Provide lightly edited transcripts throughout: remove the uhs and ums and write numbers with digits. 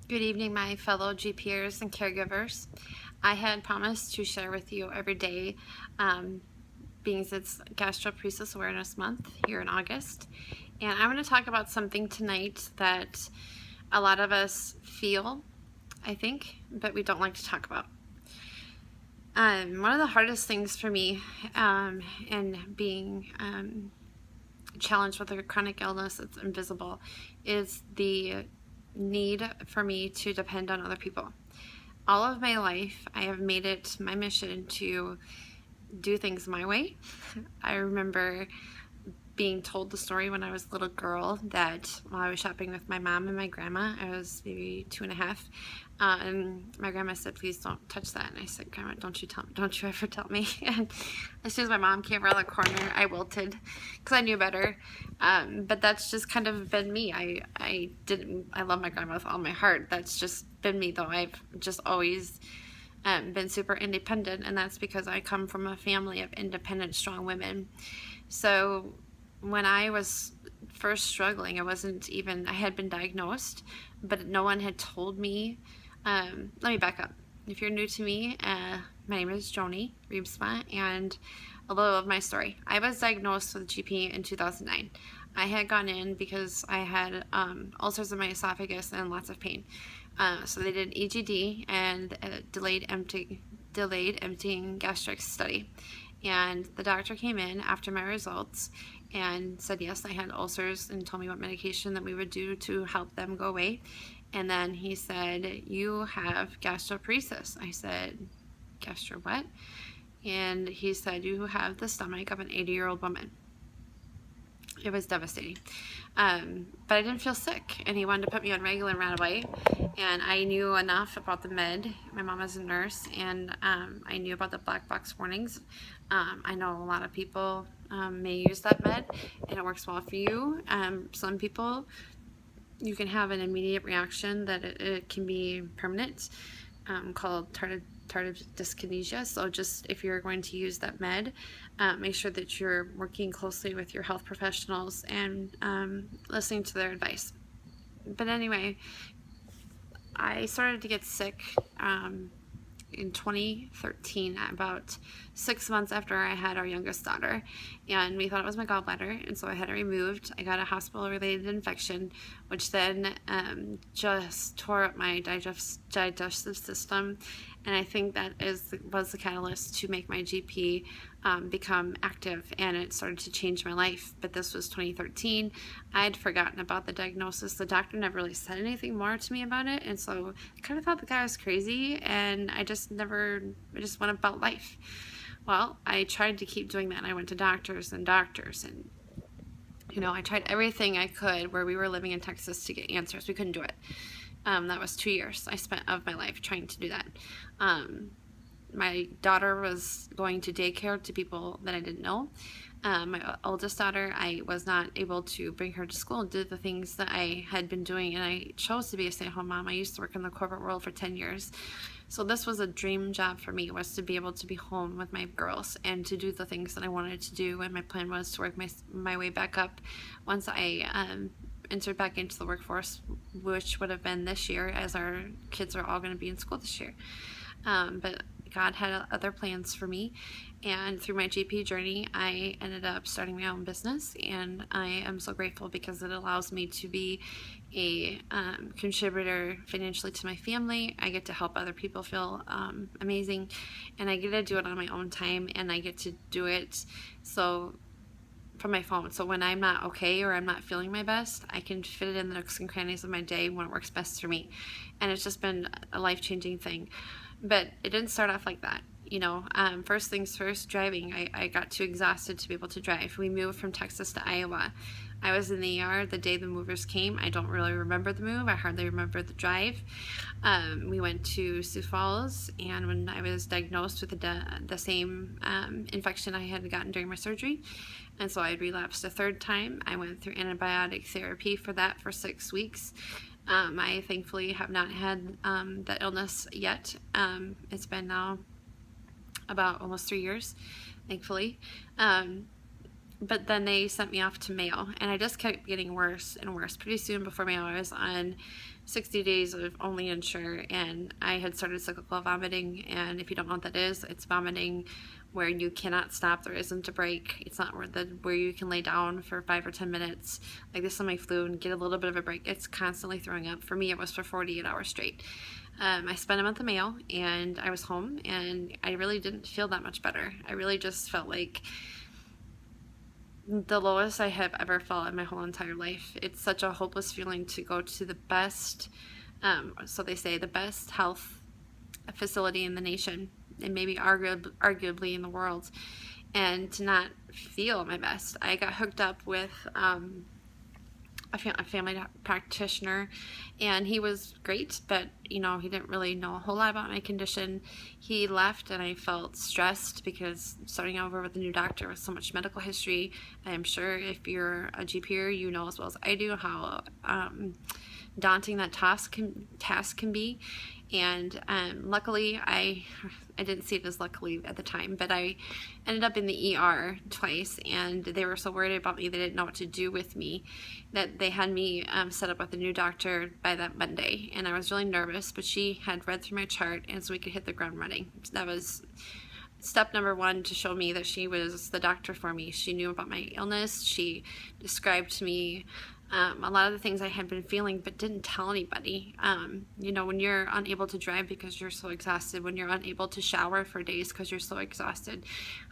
Good evening, my fellow GPers and caregivers. I had promised to share with you every day, being it's Gastroparesis Awareness Month here in August. And I'm going to talk about something tonight that a lot of us feel, I think, but we don't like to talk about. One of the hardest things for me in being challenged with a chronic illness that's invisible is the need for me to depend on other people. All of my life, I have made it my mission to do things my way. I remember being told the story when I was a little girl that while I was shopping with my mom and my grandma, I was maybe 2.5, and my grandma said, "Please don't touch that." And I said, "Grandma, don't you ever tell me." And as soon as my mom came around the corner, I wilted because I knew better. But that's just kind of been me. I love my grandma with all my heart. That's just been me, though. I've just always been super independent, and that's because I come from a family of independent, strong women. So when I was first struggling, I had been diagnosed, but no one had told me. Let me back up. If you're new to me, my name is Joni Reemsma, and a little of my story. I was diagnosed with GP in 2009. I had gone in because I had ulcers in my esophagus and lots of pain. So they did EGD and delayed emptying gastric study. And the doctor came in after my results and said, yes, I had ulcers, and told me what medication that we would do to help them go away. And then he said, "You have gastroparesis." I said, "Gastro what?" And he said, "You have the stomach of an 80-year-old woman." It was devastating. But I didn't feel sick, and he wanted to put me on Reglan right away. And I knew enough about the med. My mom was a nurse, and I knew about the black box warnings. I know a lot of people may use that med, and it works well for you. Some people, you can have an immediate reaction that it can be permanent, called tardive dyskinesia. So just if you're going to use that med, make sure that you're working closely with your health professionals and listening to their advice. But anyway, I started to get sick in 2013, about 6 months after I had our youngest daughter, and we thought it was my gallbladder, and so I had it removed. I got a hospital-related infection, which then just tore up my digestive system, and I think that was the catalyst to make my GP become active, and it started to change my life. But this was 2013. I had forgotten about the diagnosis. The doctor never really said anything more to me about it, and so I kind of thought the guy was crazy, and I just went about life. Well, I tried to keep doing that, and I went to doctors, and I tried everything I could where we were living in Texas to get answers. We couldn't do it. That was 2 years I spent of my life trying to do that. My daughter was going to daycare to people that I didn't know. My oldest daughter, I was not able to bring her to school and did the things that I had been doing, and I chose to be a stay-at-home mom. I used to work in the corporate world for 10 years. So this was a dream job for me, was to be able to be home with my girls and to do the things that I wanted to do, and my plan was to work my way back up once I entered back into the workforce, which would have been this year, as our kids are all going to be in school this year. But God had other plans for me, and through my GP journey, I ended up starting my own business, and I am so grateful because it allows me to be a contributor financially to my family. I get to help other people feel amazing, and I get to do it on my own time, and I get to do it from my phone. So when I'm not okay or I'm not feeling my best, I can fit it in the nooks and crannies of my day when it works best for me. And it's just been a life-changing thing. But it didn't start off like that. First things first, driving. I got too exhausted to be able to drive. We moved from Texas to Iowa. I was in the ER the day the movers came. I don't really remember the move. I hardly remember the drive. We went to Sioux Falls, and when I was diagnosed with the same infection I had gotten during my surgery, and so I relapsed a third time. I went through antibiotic therapy for that for 6 weeks. I thankfully have not had that illness yet. It's been now about almost 3 years, thankfully. But then they sent me off to Mayo, and I just kept getting worse and worse. Pretty soon before Mayo, I was on 60 days of only Ensure, and I had started cyclical vomiting. And if you don't know what that is, it's vomiting where you cannot stop. There isn't a break. It's not where you can lay down for 5 or 10 minutes like this on my flu and get a little bit of a break. It's constantly throwing up. For me, it was for 48 hours straight. I spent a month in Mayo, and I was home, and I really didn't feel that much better. I really just felt like the lowest I have ever felt in my whole entire life. It's such a hopeless feeling to go to the best, so they say, the best health facility in the nation, and maybe arguably in the world, and to not feel my best. I got hooked up with a family practitioner, and he was great, but he didn't really know a whole lot about my condition. He left, and I felt stressed because starting over with a new doctor with so much medical history. I am sure if you're a GPer, you know as well as I do how daunting that task can be. And luckily, I didn't see it as luckily at the time, but I ended up in the ER twice, and they were so worried about me, they didn't know what to do with me, that they had me set up with a new doctor by that Monday. And I was really nervous, but she had read through my chart, and so we could hit the ground running. That was step number one to show me that she was the doctor for me. She knew about my illness. She described to me a lot of the things I had been feeling but didn't tell anybody. When you're unable to drive because you're so exhausted, when you're unable to shower for days because you're so exhausted.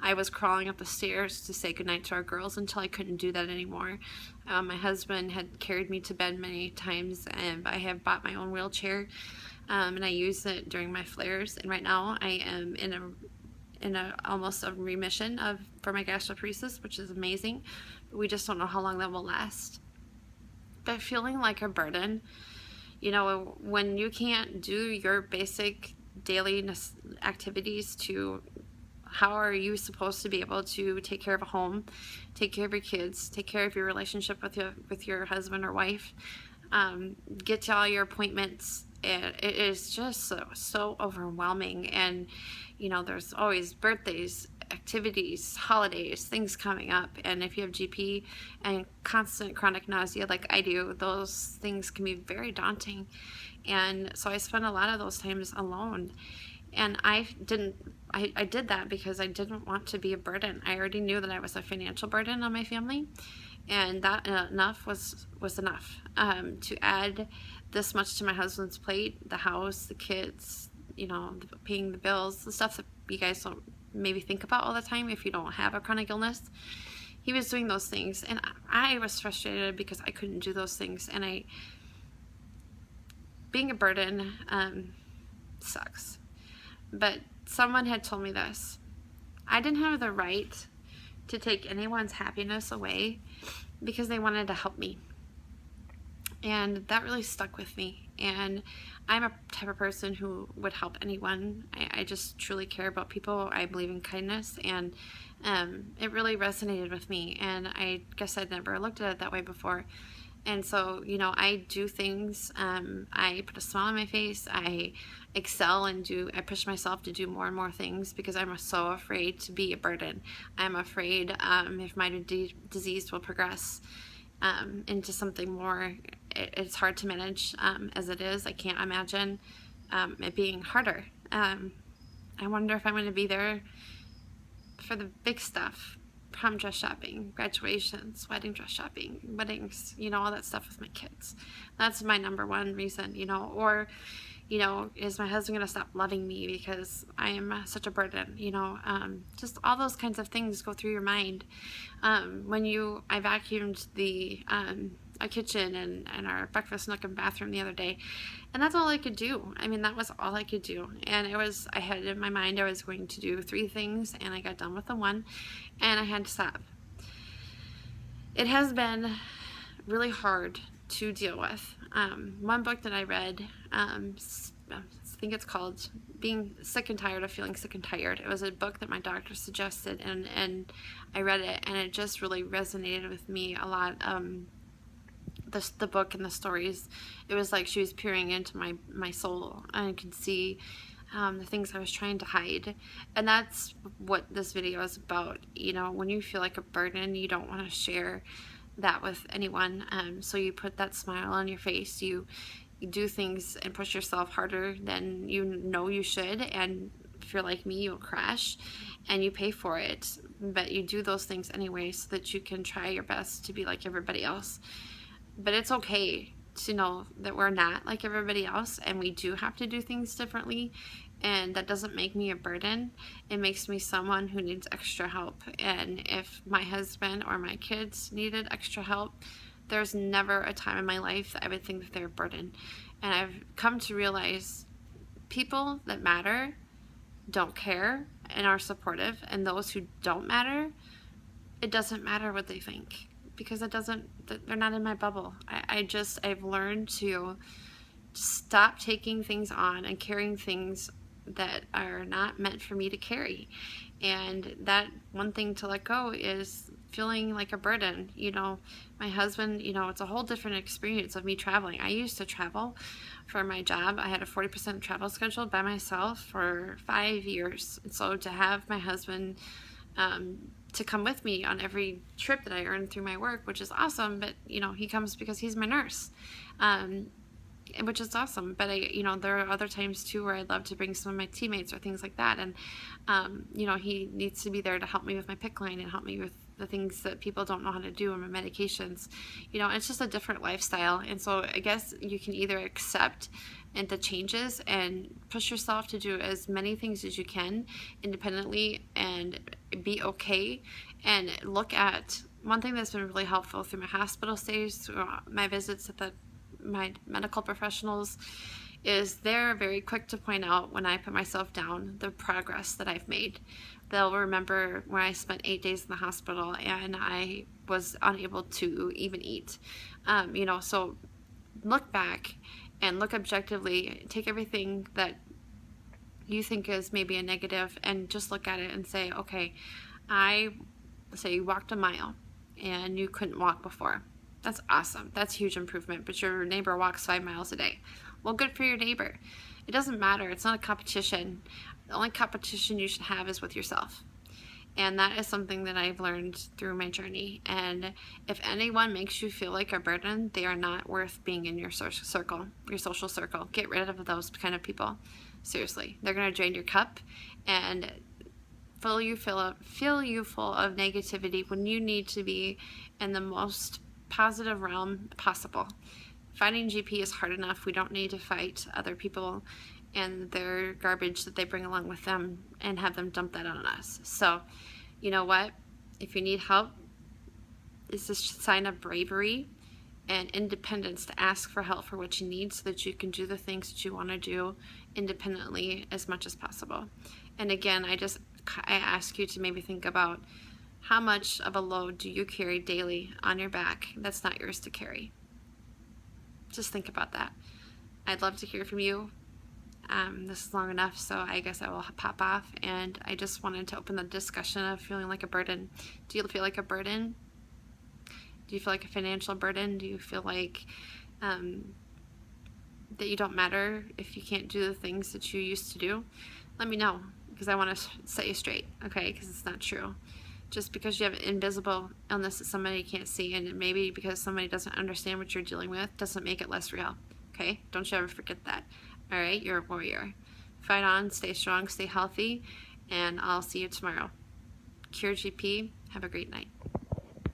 I was crawling up the stairs to say goodnight to our girls until I couldn't do that anymore. My husband had carried me to bed many times, and I have bought my own wheelchair, and I use it during my flares. And right now I am in a almost a remission for my gastroparesis, which is amazing. But we just don't know how long that will last. But feeling like a burden, when you can't do your basic daily activities, how are you supposed to be able to take care of a home, take care of your kids, take care of your relationship with your husband or wife, get to all your appointments? It is just so overwhelming. And there's always birthdays, activities, holidays, things coming up, and if you have GP and constant chronic nausea like I do, those things can be very daunting. And so I spent a lot of those times alone, and I did that because I didn't want to be a burden. I already knew that I was a financial burden on my family, and that enough was enough. To add this much to my husband's plate, the house, the kids, paying the bills, the stuff that you guys don't maybe think about all the time if you don't have a chronic illness. He was doing those things, and I was frustrated because I couldn't do those things. And being a burden sucks. But someone had told me this: I didn't have the right to take anyone's happiness away because they wanted to help me. And that really stuck with me. And I'm a type of person who would help anyone. I just truly care about people. I believe in kindness, and it really resonated with me. And I guess I'd never looked at it that way before. And so, I do things. I put a smile on my face. I excel and I push myself to do more and more things because I'm so afraid to be a burden. I'm afraid if my disease will progress into something more. It's hard to manage as it is. I can't imagine it being harder. I wonder if I'm going to be there for the big stuff: prom dress shopping, graduations, wedding dress shopping, weddings, all that stuff with my kids. That's my number one reason, or is my husband going to stop loving me because I am such a burden? Just all those kinds of things go through your mind. I vacuumed a kitchen and our breakfast nook and bathroom the other day, and that's all I could do. That was all I could do. And I had in my mind I was going to do 3 things, and I got done with the one, and I had to stop. It has been really hard to deal with. One book that I read, I think it's called Being Sick and Tired of Feeling Sick and Tired. It was a book that my doctor suggested, and I read it, and it just really resonated with me a lot. The book and the stories, it was like she was peering into my soul, and I could see the things I was trying to hide. And that's what this video is about. You know, when you feel like a burden, you don't want to share that with anyone. So you put that smile on your face. You do things and push yourself harder than you know you should. And if you're like me, you'll crash and you pay for it. But you do those things anyway so that you can try your best to be like everybody else. But it's okay to know that we're not like everybody else, and we do have to do things differently, and that doesn't make me a burden. It makes me someone who needs extra help. And if my husband or my kids needed extra help, there's never a time in my life that I would think that they're a burden. And I've come to realize people that matter don't care and are supportive, and those who don't matter, it doesn't matter what they think, because they're not in my bubble. I've learned to stop taking things on and carrying things that are not meant for me to carry. And that one thing to let go is feeling like a burden. You know, my husband, you know, it's a whole different experience of me traveling. I used to travel for my job. I had a 40% travel schedule by myself for 5 years. And so to have my husband to come with me on every trip that I earned through my work, which is awesome, but you know, he comes because he's my nurse, which is awesome. But you know, there are other times too where I'd love to bring some of my teammates or things like that, and you know, he needs to be there to help me with my PICC line and help me with the things that people don't know how to do, and my medications. You know, it's just a different lifestyle. And so I guess you can either accept and the changes and push yourself to do as many things as you can independently and be okay. And look at one thing that's been really helpful through my hospital stays, through my visits at my medical professionals, is they're very quick to point out when I put myself down the progress that I've made. They'll remember when I spent 8 days in the hospital and I was unable to even eat. You know, so look back and look objectively, take everything that you think is maybe a negative and just look at it and say, okay, say you walked a mile and you couldn't walk before. That's awesome. That's a huge improvement. But your neighbor walks 5 miles a day. Well, good for your neighbor. It doesn't matter. It's not a competition. The only competition you should have is with yourself. And that is something that I've learned through my journey. And if anyone makes you feel like a burden, they are not worth being in your social circle. Get rid of those kind of people. Seriously. They're going to drain your cup and fill you full of negativity when you need to be in the most positive realm possible. Fighting GP is hard enough. We don't need to fight other people and their garbage that they bring along with them and have them dump that on us. So, you know what? If you need help, it's a sign of bravery and independence to ask for help for what you need so that you can do the things that you want to do independently as much as possible. And again, I ask you to maybe think about how much of a load do you carry daily on your back that's not yours to carry. Just think about that. I'd love to hear from you. This is long enough, so I guess I will pop off. And I just wanted to open the discussion of feeling like a burden. Do you feel like a burden? Do you feel like a financial burden? Do you feel like that you don't matter if you can't do the things that you used to do? Let me know, because I want to set you straight, okay? Because it's not true. Just because you have an invisible illness that somebody can't see, and maybe because somebody doesn't understand what you're dealing with, doesn't make it less real, okay? Don't you ever forget that. All right, you're a warrior. Fight on, stay strong, stay healthy, and I'll see you tomorrow. Cure GP, have a great night.